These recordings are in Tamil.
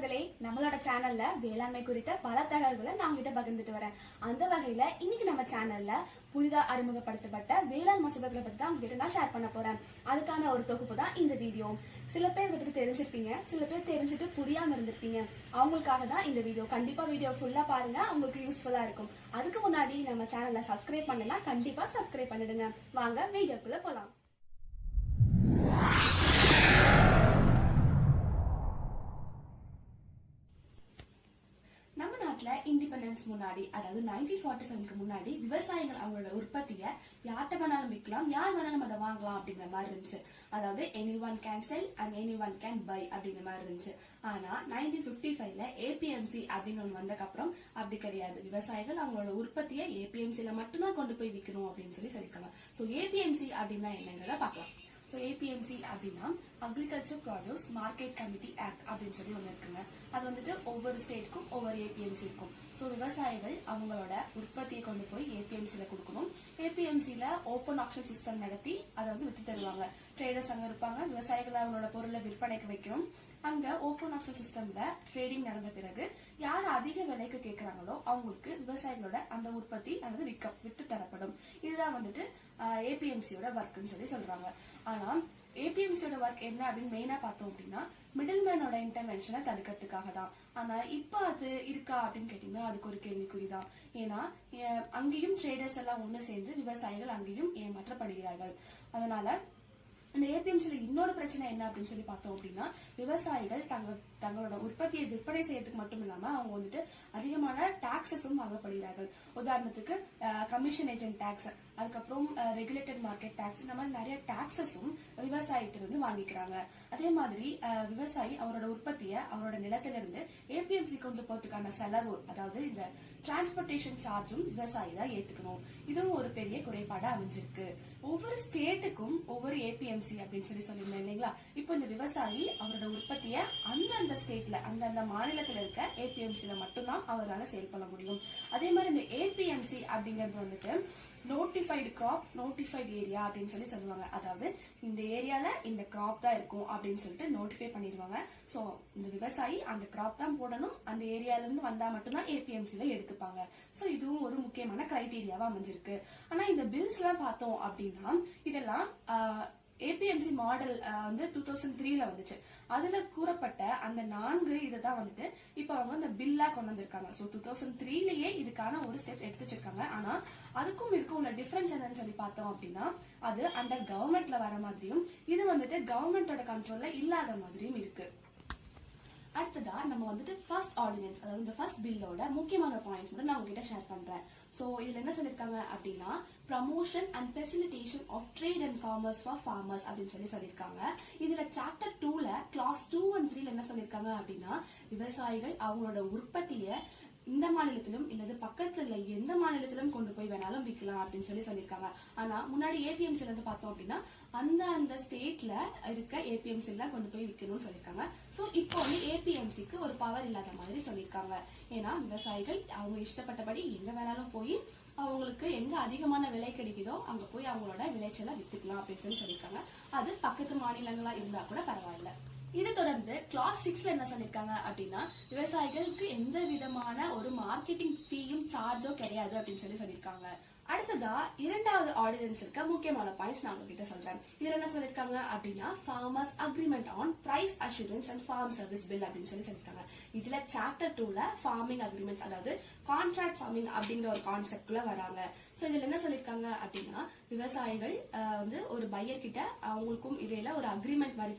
மக்களே, நம்மளோட சேனல்ல வேளாண்மை குறித்த பல தகவல்களை நான் உங்ககிட்ட பகிர்ந்துட்டு வரேன். அந்த வகையில இன்னைக்கு நம்ம சேனல்ல புதிதா அறிமுகப்படுத்தப்பட்ட வேளாண் மசோதாக்களை பத்தி தான் உங்ககிட்ட நான் ஷேர் பண்ண போறேன். அதுக்கான ஒரு தொகுப்பு தான் இந்த வீடியோ. சில பேர் பத்தி தெரிஞ்சிருப்பீங்க, சில பேர் தெரிஞ்சுட்டு புரியாம இருந்திருப்பீங்க. அவங்களுக்காக தான் இந்த வீடியோ. கண்டிப்பா வீடியோ ஃபுல்லா பாருங்க, உங்களுக்கு யூஸ்ஃபுல்லா இருக்கும். அதுக்கு முன்னாடி நம்ம சேனல்ல சப்ஸ்கிரைப் பண்ணலாம், கண்டிப்பா சப்ஸ்கிரைப் பண்ணிடுங்க. வாங்க வீடியோக்குள்ள போலாம். நம்ம நாட்டுல இண்டிபெண்டன்ஸ் முன்னாடி, அதாவது 1947க்கு முன்னாடி விவசாயிகள் அவங்களோட உற்பத்தியை யார்கிட்ட வேணாலும் விற்கலாம், யார் வேணாலும் அதை வாங்கலாம் அப்படிங்கிற மாதிரி இருந்துச்சு. அதாவது anyone can sell and anyone can buy அப்படிங்கிற மாதிரி இருந்துச்சு. ஆனா 1955ல ஏபிஎம்சி அப்படின்னு ஒண்ணு வந்ததுக்கு அப்புறம் அப்படி கிடையாது. விவசாயிகள் அவங்களோட உற்பத்தியை ஏபிஎம்சில மட்டும்தான் கொண்டு போய் விற்கணும் அப்படின்னு சொல்லிருக்காங்க. சோ ஏபிஎம்சி அப்படின்னா என்னங்கிறத பார்க்கலாம். ஸோ ஏபிஎம்சி அப்படின்னா agriculture produce market committee act அப்படின்னு சொல்லி ஒன்று இருக்குங்க. அது வந்துட்டு ஒவ்வொரு ஸ்டேட்டுக்கும் ஒவ்வொரு ஏபிஎம்சி இருக்கும். ஸோ விவசாயிகள் அவங்களோட உற்பத்தியை கொண்டு போய் ஏபிஎம்சியில கொடுக்கணும். ஏபிஎம்சியில ஓப்பன் ஆக்ஷன் சிஸ்டம் நடத்தி அதை வந்து வித்து தருவாங்க. ட்ரேடர்ஸ் அங்க இருப்பாங்க, விவசாயிகள் அவங்களோட பொருளை விற்பனைக்கு வைக்கணும். அங்க ஓப்பன் ஆக்ஷன் சிஸ்டம்ல ட்ரேடிங் நடந்த பிறகு யார் அதிக விலைக்கு கேட்கறாங்களோ அவங்களுக்கு விவசாயிகளோட அந்த உற்பத்தி அல்லது விட்டு தரப்படும். இதுதான் வந்துட்டு ஏபிஎம்சியோட ஒர்க்னு சொல்லி சொல்றாங்க. ஆனா ஏபிஎம்சியோட ஒர்க் என்ன அப்படின்னு மெயினா பார்த்தோம் அப்படின்னா மிடில் மேனோட இன்டர்வென்ஷனை தடுக்கிறதுக்காக தான். ஆனா இப்ப அது இருக்கா அப்படின்னு கேட்டீங்கன்னா அதுக்கு ஒரு கேள்விக்குறிதான். ஏன்னா அங்கேயும் ட்ரேடர்ஸ் எல்லாம் ஒண்ணு சேர்ந்து விவசாயிகள் அங்கேயும் ஏமாற்றப்படுகிறார்கள். அதனால இந்த ஏபிஎம்சில இன்னொரு பிரச்சனை என்ன அப்படின்னு சொல்லி பார்த்தோம் அப்படின்னா விவசாயிகள் தங்களோட உற்பத்தியை விற்பனை செய்யறதுக்கு மட்டும் இல்லாம அவங்க வந்துட்டு அதிகமான டாக்ஸஸும் வாங்கப்படுகிறார்கள். உதாரணத்துக்கு கமிஷன் ஏஜென்ட் டாக்ஸ், அதுக்கப்புறம் ரெகுலேட்டட் மார்க்கெட் டாக்ஸ், இந்த மாதிரி நிறைய டாக்ஸஸும் விவசாயிட்ட இருந்து வாங்கிக்கிறாங்க. அதே மாதிரி விவசாயி அவரோட உற்பத்தியை அவரோட நிலத்திலிருந்து ஏபிஎம்சி கொண்டு போறதுக்கான செலவு, அதாவது இந்த டிரான்ஸ்போர்டேஷன் சார்ஜும் விவசாயி தான் ஏத்துக்கணும். இதுவும் ஒரு பெரிய குறைபாடா அமைஞ்சிருக்கு. ஒவ்வொரு ஸ்டேட்டுக்கும் ஒவ்வொரு ஏபிஎம்சி அப்படின்னு சொல்லியிருந்தேன் இல்லைங்களா. இப்போ இந்த விவசாயி அவரோட உற்பத்தியை அந்தந்த ஸ்டேட்ல அந்தந்த மாநிலத்துல இருக்க ஏபிஎம்சில மட்டும்தான் அவரால் சேல் பண்ண முடியும். அதே மாதிரி இந்த ஏபிஎம்சி அப்படிங்கிறது வந்துட்டு நோட்டிஃபைடு கிராப், நோட்டிஃபைடு ஏரியா அப்படின்னு சொல்லுவாங்க. அதாவது இந்த ஏரியால இந்த கிராப் தான் இருக்கும் அப்படின்னு சொல்லிட்டு நோட்டிஃபை பண்ணிடுவாங்க. சோ இந்த விவசாயி அந்த கிராப் தான் போடணும், அந்த ஏரியால இருந்து வந்தா மட்டும்தான் ஏபிஎம்சில எடுத்துப்பாங்க. சோ இதுவும் ஒரு முக்கியமான கிரைடீரியாவா அமைஞ்சிருக்கு. ஆனா இந்த பில்ஸ் எல்லாம் பார்த்தோம் அப்படின்னா இதெல்லாம் ஏபிஎம்சி மாடல் வந்து 2003ல வந்துச்சு. அதுல கூறப்பட்ட அந்த 4 இதான் வந்துட்டு இப்ப அவங்க இந்த பில்லா கொண்டு வந்திருக்காங்க. சோ 2003லயே இதுக்கான ஒரு ஸ்டெப் எடுத்து வச்சிருக்காங்க. ஆனா அதுக்கும் இதுக்கும் உள்ள டிஃபரன்ஸ் என்னன்னு சொல்லி பார்த்தோம் அப்படின்னா அது அண்டர் கவர்மெண்ட்ல வர மாதிரியும் இது வந்துட்டு கவர்மெண்டோட கண்ட்ரோல்ல இல்லாத மாதிரியும் இருக்கு. அடுத்ததா நம்ம வந்துட்டு ஃபர்ஸ்ட் ஆர்டினன்ஸ், அதாவது இந்த ஃபர்ஸ்ட் பில்லோட முக்கியமான பாயிண்ட்ஸ் மட்டும் நான் உங்ககிட்ட ஷேர் பண்றேன். சோ இதுல என்ன சொல்லிருக்காங்க அப்படின்னா promotion and facilitation of trade and commerce for farmers அப்படின்னு சொல்லியிருக்காங்க. இதுல சாப்டர் 2ல கிளாஸ் 2 and 3ல என்ன சொல்லிருக்காங்க அப்படின்னா விவசாயிகள் அவங்களோட உற்பத்தியை இந்த மாநிலத்திலும் இல்லது பக்கத்துல எந்த மாநிலத்திலும் கொண்டு போய் வேணாலும் விற்கலாம் அப்படின்னு சொல்லியிருக்காங்க. ஆனா முன்னாடி ஏபிஎம்சில இருந்து பார்த்தோம் அப்படின்னா அந்த ஸ்டேட்ல இருக்க ஏபிஎம்சி எல்லாம் கொண்டு போய் விற்கணும்னு சொல்லியிருக்காங்க. சோ இப்போ வந்து ஏபிஎம்சிக்கு ஒரு பவர் இல்லாத மாதிரி சொல்லியிருக்காங்க. ஏன்னா விவசாயிகள் அவங்க இஷ்டப்பட்டபடி எங்க வேணாலும் போய் அவங்களுக்கு எங்க அதிகமான விலை கிடைக்குதோ அங்க போய் அவங்களோட விளைச்சலை வித்துக்கலாம் அப்படின்னு சொல்லியிருக்காங்க. அது பக்கத்து மாநிலங்களா இருந்தா கூட பரவாயில்ல. இதை தொடர்ந்து கிளாஸ் 6ல என்ன சொல்லிருக்காங்க அப்படின்னா விவசாயிகளுக்கு எந்த விதமான ஒரு மார்க்கெட்டிங் ஃபீயும் சார்ஜோ கிடையாது அப்படின்னு சொல்லியிருக்காங்க. அடுத்ததா இரண்டாவது ஆர்டினன்ஸ் இருக்க முக்கியமான பாயிண்ட்ஸ் நான் உங்ககிட்ட சொல்றேன். இதுல என்ன சொல்லிருக்காங்க அப்படின்னா farmers agreement on price assurance and farm service bill அப்படின்னு சொல்லிருக்காங்க. இதுல சாப்டர் 2ல ஃபார்மிங் அக்ரிமெண்ட்ஸ், அதாவது கான்ட்ராக்ட் ஃபார்மிங் அப்படிங்கிற ஒரு கான்செப்ட்ல வராங்க. சோ இதுல என்ன சொல்லிருக்காங்க அப்படின்னா விவசாயிகள் வந்து ஒரு பையர் கிட்ட அவங்களுக்கும் இடையில ஒரு அக்ரிமெண்ட் மாதிரி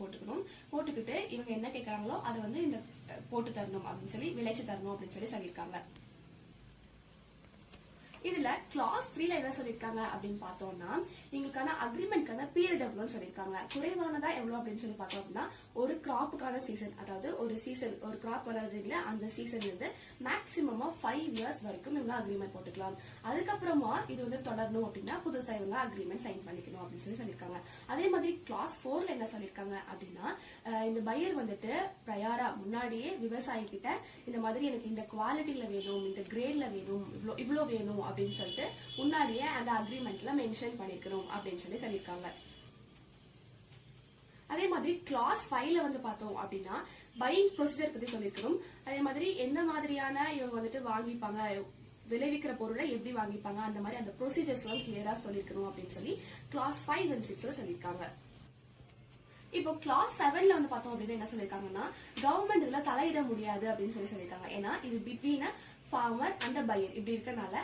போட்டுக்கிட்டு இவங்க என்ன கேட்கறாங்களோ அதை வந்து இந்த போட்டு தரணும் அப்படின்னு சொல்லி விளைச்சு தரணும் அப்படின்னு சொல்லியிருக்காங்க. இதுல கிளாஸ் 3ல என்ன சொல்லிருக்காங்க அப்படின்னு பார்த்தோம்னா எங்களுக்கான அக்ரிமெண்ட்கான பீரியட் எவ்வளவுன்னு சொல்லிருக்காங்க. குறைவானதா எவ்வளவு அப்படின்னு சொல்லி பார்த்தோம் அப்படின்னா ஒரு கிராப்புக்கான சீசன், அதாவது ஒரு கிராப் வர்றது இல்ல அந்த சீசன் வந்து மேக்சிமம் 5 இயர்ஸ் வரைக்கும் இவங்க அக்ரிமெண்ட் போட்டுக்கலாம். அதுக்கப்புறமா இது வந்து தொடரணும் அப்படின்னா புதுசா இவங்க அக்ரிமெண்ட் சைன் பண்ணிக்கணும் அப்படின்னு சொல்லிருக்காங்க. அதே மாதிரி கிளாஸ் 4ல என்ன சொல்லிருக்காங்க அப்படின்னா இந்த பையர் வந்துட்டு பிரயாரா முன்னாடியே விவசாயி கிட்ட இந்த மாதிரி எனக்கு இந்த குவாலிட்டியில வேணும், இந்த கிரேட்ல வேணும், இவ்வளவு வேணும் அப்படின்னு சொல்லிட்டு முன்னாடியே அந்த அக்ரிமெண்ட்ல மென்ஷன் பண்ணிக்கணும் அப்படின்னு சொல்லியிருக்காங்க. அதே மாதிரி கிளாஸ் 5ல வந்து பார்த்தோம் அப்படின்னா பையிங் ப்ரொசீஜர் பத்தி சொல்லியிருக்கிறோம். அதே மாதிரி எந்த மாதிரியான இவங்க வந்துட்டு வாங்கிப்பாங்க, விளைவிக்கிற பொருளை எப்படி வாங்கிப்பாங்க, அந்த மாதிரி அந்த ப்ரொசீஜர்ஸ் எல்லாம் கிளியரா சொல்லிருக்கணும் அப்படின்னு சொல்லி கிளாஸ் 5 and 6ல சொல்லியிருக்காங்க. இப்போ கிளாஸ் 7ல வந்து பார்த்தோம் அப்படின்னா என்ன சொல்லிருக்காங்கன்னா கவர்மெண்ட் இதுல தலையிட முடியாது அப்படின்னு சொல்லியிருக்காங்க. ஏன்னா இது பிட்வீன் ஃபார்மர் அண்ட் பையர் இப்படி இருக்கனால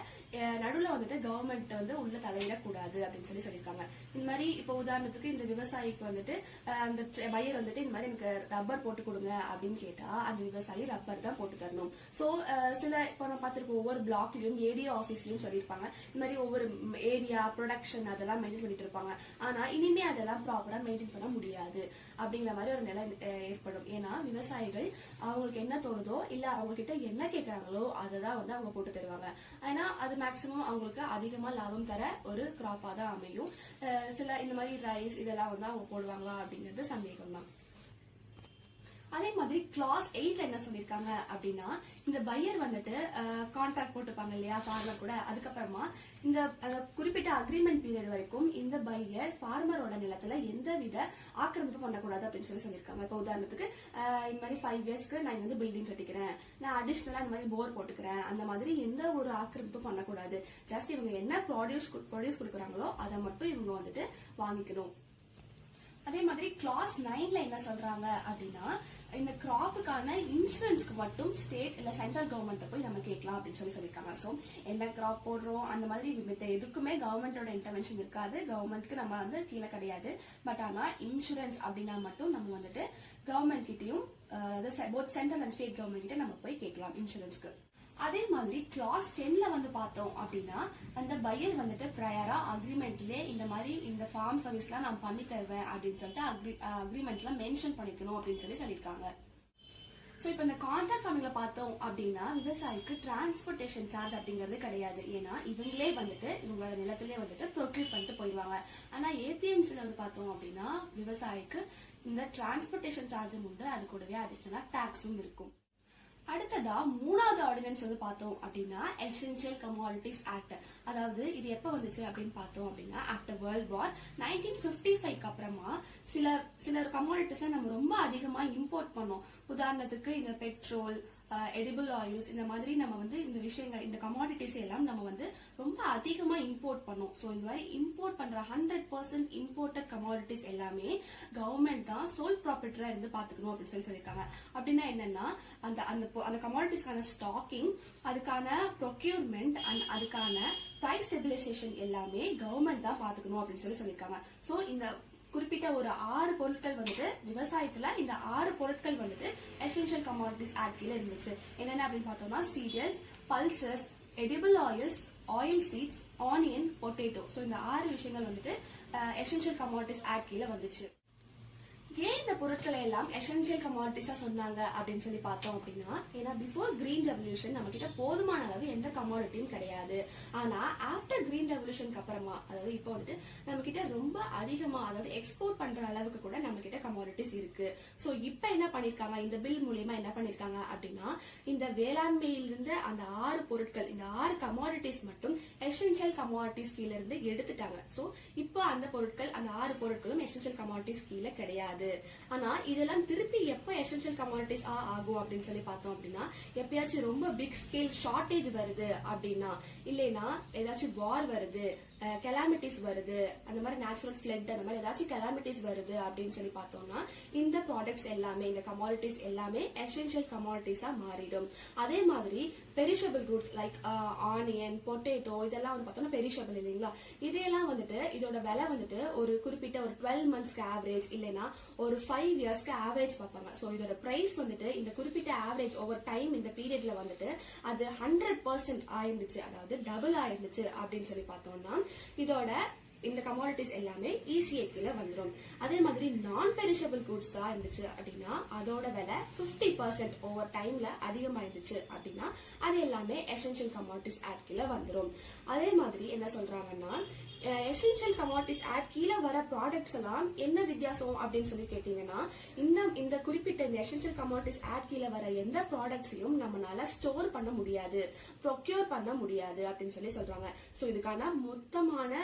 நடுவுல வந்துட்டு கவர்மெண்ட் வந்து உள்ள தலையிடக்கூடாது அப்படின்னு சொல்லியிருக்காங்க. இந்த மாதிரி இப்போ உதாரணத்துக்கு இந்த விவசாயிக்கு வந்துட்டு அந்த பையர் வந்துட்டு இந்த மாதிரி எனக்கு ரப்பர் போட்டு கொடுங்க அப்படின்னு கேட்டா அந்த விவசாயி ரப்பர் தான் போட்டு தரணும். சோ சில இப்போ நம்ம பார்த்திருக்கோம் ஒவ்வொரு பிளாக்லயும் ஏடிஓ ஆபீஸ்லயும் சொல்லியிருப்பாங்க இந்த மாதிரி ஒவ்வொரு ஏரியா ப்ரொடக்ஷன் அதெல்லாம் மெயின்டைன் பண்ணிட்டு இருப்பாங்க. ஆனா இனிமே அதெல்லாம் ப்ராப்பரா மெயின்டைன் பண்ண முடியாது அப்படிங்கிற மாதிரி ஒரு நிலை ஏற்படும். ஏன்னா விவசாயிகள் அவங்களுக்கு என்ன தோணுதோ இல்ல அவங்க கிட்ட என்ன கேட்கறாங்களோ அததான் வந்து அவங்க போட்டு தருவாங்க. ஏன்னா அது மேக்சிமம் அவங்களுக்கு அதிகமா லாபம் தர ஒரு கிராப்பா தான் அமையும். சில இந்த மாதிரி ரைஸ் இதெல்லாம் வந்து அவங்க போடுவாங்களா அப்படிங்கிறது சந்தேகம் தான். அதே மாதிரி கிளாஸ் 8ல என்ன சொல்லிருக்காங்க அப்படின்னா இந்த பையர் வந்துட்டு கான்ட்ராக்ட் போட்டுப்பாங்க இல்லையா ஃபார்மர் கூட, அதுக்கப்புறமா இந்த குறிப்பிட்ட அக்ரிமெண்ட் பீரியட் வரைக்கும் இந்த பையர் ஃபார்மரோட நிலத்துல எந்த வித ஆக்கிரமிப்பு பண்ணக்கூடாது அப்படின்னு சொல்லியிருக்காங்க. இப்போ உதாரணத்துக்கு இந்த மாதிரி 5 இயர்ஸ்க்கு நான் வந்து பில்டிங் கட்டிக்கிறேன், நான் அடிஷனலா இந்த மாதிரி போர் போட்டுக்கிறேன், அந்த மாதிரி எந்த ஒரு ஆக்கிரமிப்பு பண்ணக்கூடாது. ஜஸ்ட் இவங்க என்ன ப்ரொடியூஸ் கொடுக்குறாங்களோ அதை மட்டும் இவங்க வந்துட்டு வாங்கிக்கணும். அதே மாதிரி கிளாஸ் 9ல என்ன சொல்றாங்க அப்படின்னா இந்த கிராப்புக்கான இன்சூரன்ஸ்க்கு மட்டும் ஸ்டேட் இல்ல சென்ட்ரல் கவர்மெண்ட் போய் நம்ம கேட்கலாம் அப்படின்னு சொல்லியிருக்காங்க. சோ என்ன கிராப் போடுறோம் அந்த மாதிரி எதுக்குமே கவர்மெண்டோட இன்டர்வென்ஷன் இருக்காது, கவர்மெண்ட்க்கு நம்ம வந்து கீழே கிடையாது. பட் ஆனா இன்சூரன்ஸ் அப்படின்னா மட்டும் நம்ம வந்துட்டு கவர்மெண்ட் கிட்டயும் both central and state government கிட்ட நம்ம போய் கேட்கலாம் இன்சூரன்ஸ்க்கு. அதே மாதிரி கிளாஸ் 10ல வந்து பார்த்தோம் அப்படின்னா அந்த பையர் வந்துட்டு ப்ரையரா அக்ரிமெண்ட்லயே இந்த மாதிரி இந்த ஃபார்ம் சர்வீஸ்லாம் நான் பண்ணி தருவேன் அப்படின்னு சொல்லிட்டு அக்ரிமெண்ட்ல மென்ஷன் பண்ணிக்கணும் அப்படின்னு சொல்லியிருக்காங்க. சோ இப்போ இந்த கான்ட்ராக்ட் ஃபார்மிங்ல பார்த்தோம் அப்படின்னா விவசாயிக்கு டிரான்ஸ்போர்டேஷன் சார்ஜ் அப்படிங்கிறது கிடையாது. ஏன்னா இவங்களே வந்துட்டு இவங்களோட நிலத்திலே வந்துட்டு ப்ரொக்யூர் பண்ணிட்டு போயிடுவாங்க. ஆனா ஏபிஎம்சில வந்து பார்த்தோம் அப்படின்னா விவசாயிக்கு இந்த டிரான்ஸ்போர்டேஷன் சார்ஜும் உண்டு, அது கூடவே அடிஷனலா டாக்ஸும் இருக்கும். அடுத்ததா 3வது ஆர்டினன்ஸ் வந்து பார்த்தோம் அப்படின்னா எசென்ஷியல் கமாடிட்டிஸ் ஆக்ட். அதாவது இது எப்ப வந்துச்சு அப்படின்னு பார்த்தோம் அப்படின்னா ஆஃப்டர் வேர்ல்ட் வார் 1955க்கு அப்புறமா சில கமாடிட்டிஸ்ல நம்ம ரொம்ப அதிகமா இம்போர்ட் பண்ணோம். உதாரணத்துக்கு இந்த பெட்ரோல், எடிபிள் ஆயில்ஸ், இந்த மாதிரி நம்ம வந்து இந்த விஷயங்கள் இந்த கமாடிட்டிஸ் எல்லாம் நம்ம வந்து ரொம்ப அதிகமா இம்போர்ட் பண்ணோம். சோ இந்த மாதிரி இம்போர்ட் பண்ற 100% இம்போர்ட்டட் கமாடிட்டிஸ் எல்லாமே கவர்மெண்ட் தான் சோல் ப்ராப்பர்ட்டியா இருந்து பாத்துக்கணும் அப்படின்னு சொல்லியிருக்காங்க. அப்படின்னா என்னன்னா அந்த கமாடிட்டிஸ்க்கான ஸ்டாக்கிங், அதுக்கான ப்ரொக்யூர்மெண்ட் அண்ட் அதுக்கான பிரைஸ் ஸ்டெபிலைசேஷன் எல்லாமே கவர்மெண்ட் தான் பாத்துக்கணும் அப்படின்னு சொல்லியிருக்காங்க. சோ இந்த குறிப்பிட்ட ஒரு 6 பொருட்கள் வந்துட்டு விவசாயத்துல இந்த 6 பொருட்கள் வந்துட்டு எசென்ஷியல் கமாடிட்டிஸ் ஆக்ட் கீழ இருந்துச்சு. என்னென்ன அப்படின்னு பார்த்தோம்னா cereals, pulses, edible oils, oil seeds, onion, potato. So இந்த 6 விஷயங்கள் வந்துட்டு எசென்ஷியல் கமாடிட்டிஸ் ஆக்ட் கீழ வந்துச்சு. ஏன் இந்த பொருட்களை எல்லாம் எசென்ஷியல் கமாடிட்டிஸா சொன்னாங்க அப்படின்னு சொல்லி பார்த்தோம் அப்படின்னா ஏன்னா பிஃபோர் கிரீன் ரெவல்யூஷன் நம்ம கிட்ட போதுமான அளவு எந்த கமாடிட்டியும் கிடையாது. ஆனா ஆஃப்டர் கிரீன் ரெவல்யூஷனுக்கு அப்புறமா அதாவது இப்போ வந்துட்டு நம்ம கிட்ட ரொம்ப அதிகமா அதாவது எக்ஸ்போர்ட் பண்ற அளவுக்கு கூட நம்ம கிட்ட கமாடிட்டிஸ் இருக்கு. சோ இப்ப என்ன பண்ணிருக்காங்க, இந்த பில் மூலியமா என்ன பண்ணிருக்காங்க அப்படின்னா இந்த வேளாண்மையிலிருந்து அந்த 6 பொருட்கள், இந்த 6 கமாடிட்டிஸ் மட்டும் எசென்ஷியல் கமாடிட்டிஸ் கீழ இருந்து எடுத்துட்டாங்க. சோ இப்போ அந்த பொருட்கள், அந்த 6 பொருட்களும் எசென்ஷியல் கமாடிட்டிஸ் கீழ கிடையாது. ஆனா இதெல்லாம் திருப்பி எப்ப எசென்ஷியல் கமாடிட்டிஸ் ஆகும் அப்படின்னு சொல்லி பார்த்தோம் அப்படின்னா எப்பயாச்சும் ரொம்ப பிக் ஸ்கேல் ஷார்டேஜ் வருது அப்படின்னா, இல்லைன்னா ஏதாச்சும் வார் வருது, கெலாமிட்டிஸ் வருது, அந்த மாதிரி நேச்சுரல் ஃபிளட், அந்த மாதிரி ஏதாச்சும் கெலாமிட்டிஸ் வருது அப்படின்னு சொல்லி பார்த்தோம்னா இந்த ப்ராடக்ட்ஸ் எல்லாமே, இந்த கமாடிட்டிஸ் எல்லாமே எசென்ஷியல் கமாடிட்டிஸா மாறிடும். அதே மாதிரி perishable goods like onion, potato இதெல்லாம் வந்து பார்த்தோம்னா பெரிஷபிள் இல்லைங்களா, இதையெல்லாம் வந்துட்டு இதோட விலை வந்துட்டு ஒரு குறிப்பிட்ட ஒரு 12 மந்த்ஸ்க்கு ஆவரேஜ் இல்லைன்னா ஒரு 5 இயர்ஸ்க்கு ஆவரேஜ் பார்ப்பாங்க. சோ இதோட பிரைஸ் வந்துட்டு இந்த குறிப்பிட்ட ஆவரேஜ் ஓவர் டைம் இந்த பீரியட்ல வந்துட்டு அது 100% ஆயிருந்துச்சு, அதாவது டபுள் ஆயிருந்துச்சு அப்படின்னு சொல்லி பார்த்தோம்னா இதோட இந்த கமாடிட்டிஸ் எல்லாமே ECA கீழ வந்துரும். அதே மாதிரி நான் பெரிஷபிள் குட்ஸா இருந்துச்சு அப்படின்னா அதோட விலை 50% ஓவர் டைம்ல அதிகமா இருந்துச்சு அப்படின்னா அது எல்லாமே எசென்ஷியல் கமாடிட்டிஸ் ஆக்ட் கீழ வந்துரும். அதே மாதிரி என்ன சொல்றாங்கன்னா எசென்ஷியல் கமாடிட்டிஸ் ஆக்ட் கீழ வர ப்ராடக்ட்ஸ் எல்லாம் என்ன வித்தியாசம் அப்படின்னு சொல்லி கேட்டீங்கன்னா இந்த குறிப்பிட்ட இந்த எசென்ஷியல் கமாடிட்டிஸ் ஆக்ட் கீழ வர எந்த ப்ராடக்ட்ஸையும் நம்மளால ஸ்டோர் பண்ண முடியாது, ப்ரொக்யூர் பண்ண முடியாது அப்படின்னு சொல்லி சொல்றாங்க. சோ இதுக்கான மொத்தமான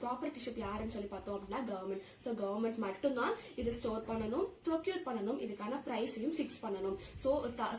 ப்ராப்பர்ட்டிஷிப் யாருன்னு சொல்லி பார்த்தோம் அப்படின்னா கவர்மெண்ட். சோ கவர்மெண்ட் மட்டும் தான் இது ஸ்டோர் பண்ணணும், ப்ரொக்யூர் பண்ணணும், இதுக்கான பிரைஸையும் பிக்ஸ் பண்ணணும். சோ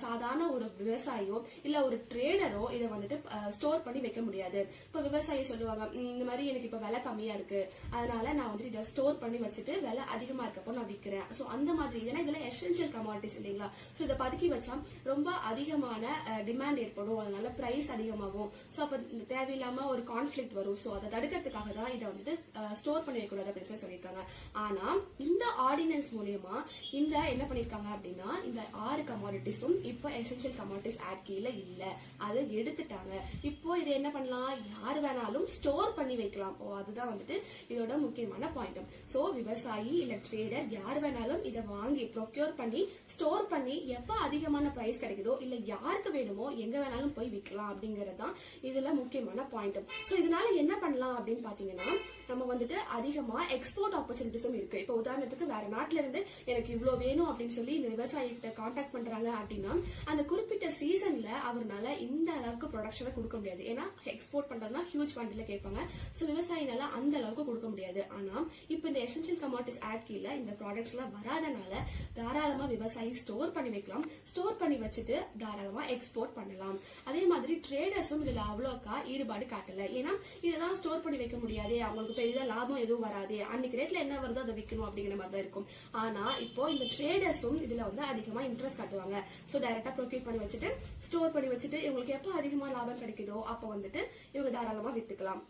சாதாரண ஒரு விவசாயியோ இல்ல ஒரு ட்ரேடரோ இதை வந்துட்டு ஸ்டோர் பண்ணி வைக்க முடியாது. இப்ப விவசாயி சொல்லுவாங்க, இந்த மாதிரி எனக்கு இப்ப விலை கம்மியா இருக்கு, அதனால நான் வந்து இதை ஸ்டோர் பண்ணி வச்சுட்டு விலை அதிகமா இருக்கப்போ நான் விற்கிறேன். சோ அந்த மாதிரி இதெல்லாம் எசென்ஷியல் கமாடிட்டிஸ் இல்லைங்களா. சோ இதை பதுக்கி வச்சா ரொம்ப அதிகமான டிமாண்ட் ஏற்படும், அதனால பிரைஸ் அதிகமாகும். சோ அப்ப தேவையில்லாம ஒரு கான்ஃபிளிக்ட் வரும். சோ அதை தடுக்கிறதுக்காக தான் இதை வந்துட்டு ஸ்டோர் பண்ணி வைக்கக்கூடாது அப்படின்னு சொல்லியிருக்காங்க. ஆனா இந்த ஆர்டினன்ஸ் மூலியமா இந்த என்ன பண்ணிருக்காங்க அப்படின்னா இந்த 6 கமாடிட்டிஸும் இப்போ எசென்ஷியல் கமாடிட்டிஸ் ஆக்ட் கீழே இல்ல, அதை எடுத்துட்டாங்க. இப்போ இதை என்ன பண்ணலாம், யார் வேணாலும் ஸ்டோர் பண்ணி வைக்கலாம். அதுதான் வந்துட்டு இதோட முக்கியமான பாயிண்ட். சோ விவசாயி இல்ல ட்ரேடர் யார் வேணாலும் இதை வாங்கி ப்ரொக்யூர் பண்ணி ஸ்டோர் பண்ணி எப்ப அதிகமான பிரைஸ் கிடைக்குதோ இல்ல யாருக்கு வேணுமோ எங்க வேணாலும் போய் விற்கலாம் அப்படிங்கறது தான் இதுல முக்கியமான பாயிண்ட். சோ இதனால என்ன பண்ணலாம் அப்படின்னு பாத்தீங்கன்னா நம்ம வந்துட்டு அதிகமா எக்ஸ்போர்ட் ஆப்பர்ச்சுனிட்டிஸும் இருக்கு. இப்ப உதாரணத்துக்கு வேற நாட்டுல இருந்து எனக்கு இவ்வளவு வேணும் அப்படின்னு சொல்லி இந்த விவசாயி கிட்ட கான்டாக்ட் பண்றாங்க அப்படின்னா அந்த குறிப்பிட்ட சீசன்ல அவர்னால இந்த அளவுக்கு ப்ரொடக்ஷனை கொடுக்க முடியாது. ஏன்னா எக்ஸ்போர்ட் பண்றதுனா ஹியூஜ் குவான்டிட்டில கேட்பாங்க. சோ விவசாயினால அந்த அளவுக்கு கொடுக்க முடியாது. ஆனா இப்ப இந்த எசென்ஷியல் கமாடிட்டிஸ் ஆக்ட் கீழ இந்த ப்ராடக்ட்ஸ் எல்லாம் வராதனால தாராளமா விவசாயி ஸ்டோர் பண்ணி வைக்கலாம். ஸ்டோர் பண்ணி வச்சுட்டு தாராளமா எக்ஸ்போர்ட் பண்ணலாம். அதே மாதிரி ட்ரேடர்ஸும் இதுல அவ்வளோக்கா ஈடுபாடு காட்டல. ஏன்னா இதெல்லாம் ஸ்டோர் பண்ணி வைக்க முடியாது, அவங்களுக்கு பெரிய லாபம் எதுவும் வராது, அன்னைக்கு ரேட்ல என்ன வருதோ அதை விற்கணும் அப்படிங்கிற மாதிரி தான் இருக்கும். ஆனா இப்போ இந்த ட்ரேடர்ஸும் இதுல வந்து அதிகமா இன்ட்ரெஸ்ட் காட்டுவாங்க. சோ டைரக்டா ப்ரொக்யூர் பண்ணி வச்சுட்டு ஸ்டோர் பண்ணி வச்சுட்டு இவங்களுக்கு எப்ப அதிகமா லாபம் கிடைக்குதோ அப்ப வந்துட்டு இவங்க தாராளமா வித்துக்கலாம்.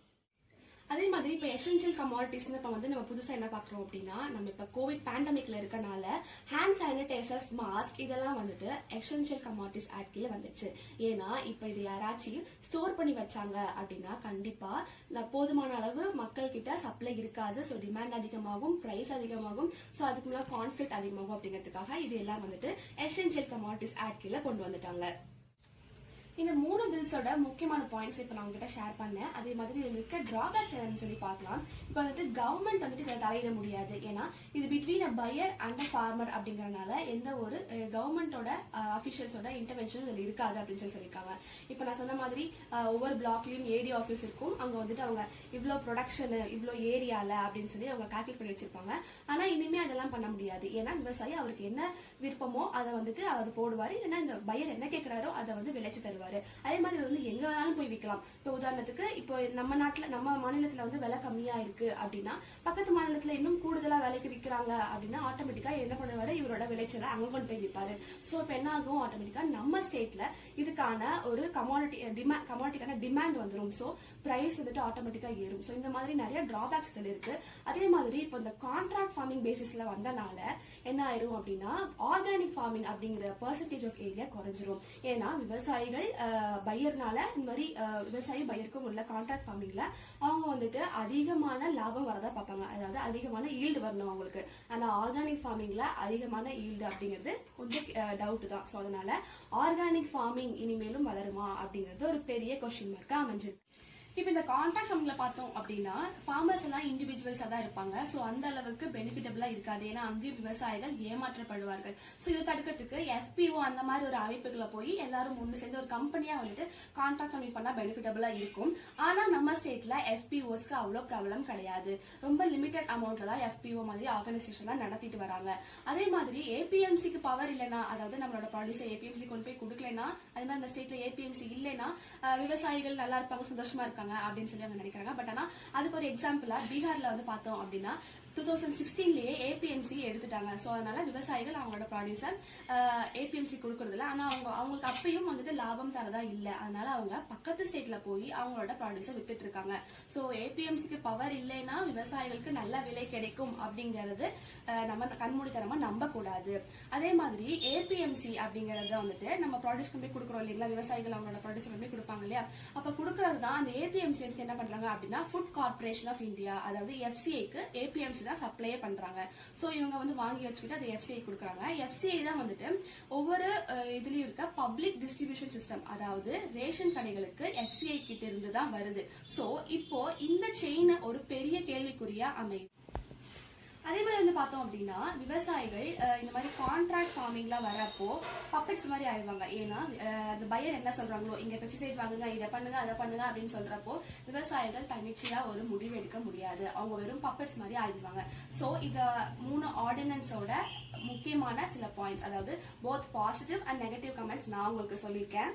அதே மாதிரி இப்ப எசென்ஷியல் கமாடிட்டிஸ் இப்ப வந்து நம்ம புதுசா என்ன பாக்குறோம் அப்படின்னா நம்ம இப்ப கோவிட் பேண்டமிக்ல இருக்கனால ஹேண்ட் சானிடைசர்ஸ், மாஸ்க் இதெல்லாம் வந்துட்டு எசென்ஷியல் கமாடிட்டிஸ் ஆக்ட் கீழ வந்துச்சு. ஏன்னா இப்ப இது யாராச்சும் ஸ்டோர் பண்ணி வச்சாங்க அப்படின்னா கண்டிப்பா போதுமான அளவு மக்கள் கிட்ட சப்ளை இருக்காது. சோ டிமாண்ட் அதிகமாகும், பிரைஸ் அதிகமாகும். சோ அதுக்கு மேல கான்ஃபிளிக்ட் அதிகமாகும். அப்படிங்கிறதுக்காக இது எல்லாம் வந்துட்டு எசென்ஷியல் கமாடிட்டிஸ் ஆக்ட் கீழ கொண்டு வந்துட்டாங்க. இந்த 3 பில்ஸோட முக்கியமான பாயிண்ட்ஸ் இப்ப நான் உங்ககிட்ட ஷேர் பண்ணேன். அதே மாதிரி இதுல இருக்க டிராபேக்ஸ் என்னன்னு சொல்லி பார்க்கலாம். இப்ப வந்துட்டு கவர்மெண்ட் வந்துட்டு இதை தலையிட முடியாது. ஏன்னா இது between a buyer and a farmer அப்படிங்கறதுனால எந்த ஒரு கவர்மெண்டோட அபிஷியல்ஸோட இன்டர்வென்ஷன் இதுல இருக்காது அப்படின்னு சொல்லியிருக்காங்க. இப்ப நான் சொன்ன மாதிரி ஒவ்வொரு பிளாக்லயும் ஏடி ஆபீஸ் இருக்கும். அங்க வந்துட்டு அவங்க இவ்வளவு ப்ரொடக்ஷன் இவ்வளவு ஏரியால அப்படின்னு சொல்லி அவங்க கால்குலேட் பண்ணி வச்சிருப்பாங்க. ஆனா இனிமே அதெல்லாம் பண்ண முடியாது. ஏன்னா விவசாயி அவருக்கு என்ன விருப்பமோ அதை வந்துட்டு அவர் போடுவாரு. ஏன்னா இந்த பையர் என்ன கேட்கிறாரோ அதை வந்து விளைச்சு தருவாரு. அதே மாதிரி வந்து எங்க வேணாலும் போய் விற்கலாம். இப்ப உதாரணத்துக்கு இப்போ நம்ம நாட்டுல நம்ம மாநிலத்துல வந்து விலை கம்மியா இருக்கு அப்படின்னா பக்கத்து மாநிலத்துல இன்னும் கூடுதலா விலைக்கு விற்கிறாங்க அப்படின்னா ஆட்டோமேட்டிக்கா என்ன பண்ணுவாரு, இவரோட விளைச்சலை அங்க கொண்டு போய் விற்பாரு. சோ இப்ப என்ன ஆகும், ஆட்டோமேட்டிக்கா நம்ம ஸ்டேட்ல இதுக்கான ஒரு கமாடிட்டிக்கான டிமாண்ட் வந்துடும். சோ பிரைஸ் வந்துட்டு ஆட்டோமேட்டிக்கா ஏறும். சோ இந்த மாதிரி நிறைய டிராபேக்ஸ் இதுல இருக்கு. அதே மாதிரி இப்போ இந்த கான்ட்ராக்ட் ஃபார்மிங் பேசிஸ்ல வந்தனால என்ன ஆயிரும் அப்படின்னா ஆர்கானிக் ஃபார்மிங் அப்படிங்கிற பெர்சன்டேஜ் ஆஃப் ஏரியா குறைஞ்சிரும். ஏன்னா விவசாயிகள் பையர்னால இந்த மாதிரி விவசாயி பையருக்கும் உள்ள கான்ட்ராக்ட் ஃபார்மிங்ல அவங்க வந்துட்டு அதிகமான லாபம் வரதா பார்ப்பாங்க. அதாவது அதிகமான ஈல்டு வரணும் அவங்களுக்கு. ஆனா ஆர்கானிக் ஃபார்மிங்ல அதிகமான ஈல்டு அப்படிங்கிறது கொஞ்சம் டவுட் தான். சோ அதனால ஆர்கானிக் ஃபார்மிங் இனிமேலும் வளருமா அப்படிங்கிறது ஒரு பெரிய கொஸ்டின் மார்க்கா அமைஞ்சிருக்கு. இப்ப இந்த கான்ட்ராக்ட் ஃபார்மிங்ல பார்த்தோம் அப்படின்னா ஃபார்மர்ஸ் எல்லாம் இண்டிவிஜுவல்ஸா தான் இருப்பாங்க. சோ அந்த அளவுக்கு பெனிஃபிட்டபிளா இருக்காது. ஏன்னா அங்கேயும் விவசாயிகள் ஏமாற்றப்படுவார்கள். சோ இதை தடுக்கிறதுக்கு FPO அந்த மாதிரி ஒரு அமைப்புகளை போய் எல்லாரும் ஒன்று சேர்ந்து ஒரு கம்பெனியா வந்துட்டு கான்ட்ராக்ட் ஃபார்மிங் பண்ணா பெனிஃபிட்டபிளா இருக்கும். ஆனா நம்ம ஸ்டேட்ல FPOஸ்க்கு அவ்வளவு ப்ராப்ளம் கிடையாது. ரொம்ப லிமிடெட் அமௌண்ட்ல தான் FPO மாதிரி ஆர்கனைசேஷன் நடத்திட்டு வராங்க. அதே மாதிரி APMCக்கு பவர் இல்லைன்னா, அதாவது நம்மளோட ப்ராடியூசர் APMC கொண்டு போய் கொடுக்கலன்னா, அதே மாதிரி அந்த ஸ்டேட்ல APMC இல்லைன்னா விவசாயிகள் நல்லா இருப்பாங்க, சந்தோஷமா இருக்காங்க அப்படின்னு சொல்லி அவங்க நினைக்கிறாங்க. பட் ஆனா அதுக்கு ஒரு எக்ஸாம்பிளா பீகார்ல வந்து பார்த்தோம் அப்படின்னா 2016லயே APMC எடுத்துட்டாங்க. சோ அதனால விவசாயிகள் அவங்களோட ப்ராடியூசர் APMC கொடுக்கறது இல்ல. ஆனா அவங்களுக்கு அப்பயும் வந்துட்டு லாபம் தரதா இல்ல. அதனால அவங்க பக்கத்து ஸ்டேட்ல போய் அவங்களோட ப்ராடியூசர் வித்துட்டு இருக்காங்க. சோ APMCக்கு பவர் இல்லைன்னா விவசாயிகளுக்கு நல்ல விலை கிடைக்கும் அப்படிங்கறது நம்ம கண்மூடித்தனமா நம்ப கூடாது. அதே மாதிரி APMC அப்படிங்கறத வந்துட்டு நம்ம ப்ராடியூஸ் கொண்டு போய் கொடுக்குறோம் இல்லைங்களா, விவசாயிகள் அவங்களோட ப்ராடியூஸ் கொண்டு போய் கொடுப்பாங்க இல்லையா, அப்ப கொடுக்கறது தான் அந்த APMC எடுத்து என்ன பண்றாங்க அப்படின்னா ஃபுட் கார்பரேஷன் ஆஃப் இந்தியா, அதாவது FCIக்கு APMC தான் சப்ளையே பண்றாங்க. சோ இவங்க வந்து வாங்கி வச்சுக்கிட்டு அது FCI கொடுக்குறாங்க. FCI தான் வந்துட்டு ஒவ்வொரு இதுலயும் இருக்க பப்ளிக் டிஸ்ட்ரிபியூஷன் சிஸ்டம், அதாவது ரேஷன் கடைகளுக்கு FCI கிட்ட இருந்து தான் வருது. சோ இப்போ இந்த செயின் ஒரு பெரிய கேள்விக்குறியா அமையும். அதே மாதிரி வந்து பார்த்தோம் அப்படின்னா விவசாயிகள் இந்த மாதிரி கான்ட்ராக்ட் ஃபார்மிங்லாம் வரப்போ பப்பெட்ஸ் மாதிரி ஆயிடுவாங்க. ஏன்னா அந்த பையர் என்ன சொல்றாங்களோ இங்க பெஸ்டிசைட் வாங்குங்க, இதை பண்ணுங்க, அதை பண்ணுங்க அப்படின்னு சொல்றப்போ விவசாயிகள் தன்னிச்சையா ஒரு முடிவு எடுக்க முடியாது. அவங்க வெறும் பப்பெட்ஸ் மாதிரி ஆயிடுவாங்க. சோ இத 3 ஆர்டினன்ஸோட முக்கியமான சில பாயிண்ட்ஸ், அதாவது both positive and negative comments நான் உங்களுக்கு சொல்லியிருக்கேன்.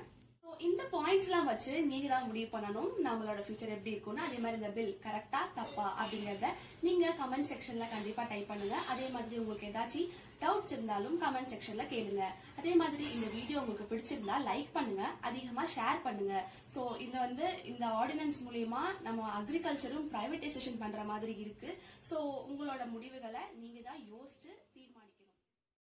இந்த பாயிண்ட்ஸ் எல்லாம் வச்சு நீங்க தான் முடிவு பண்ணணும் நம்மளோட ஃபியூச்சர் எப்படி இருக்கும்னு. அதே மாதிரி இந்த பில் கரெக்டா தப்பா அப்படிங்கறத நீங்க கமெண்ட் செக்ஷன்ல கண்டிப்பா டைப் பண்ணுங்க. அதே மாதிரி உங்களுக்கு ஏதாச்சும் டவுட்ஸ் இருந்தாலும் கமெண்ட் செக்ஷன்ல கேளுங்க. அதே மாதிரி இந்த வீடியோ உங்களுக்கு பிடிச்சிருந்தா லைக் பண்ணுங்க, அதிகமா ஷேர் பண்ணுங்க. சோ இந்த ஆர்டினன்ஸ் மூலியமா நம்ம அக்ரிகல்ச்சரும் பிரைவேடைசேஷன் பண்ற மாதிரி இருக்கு. சோ உங்களோட முடிவுகளை நீங்க தான் யோசிச்சு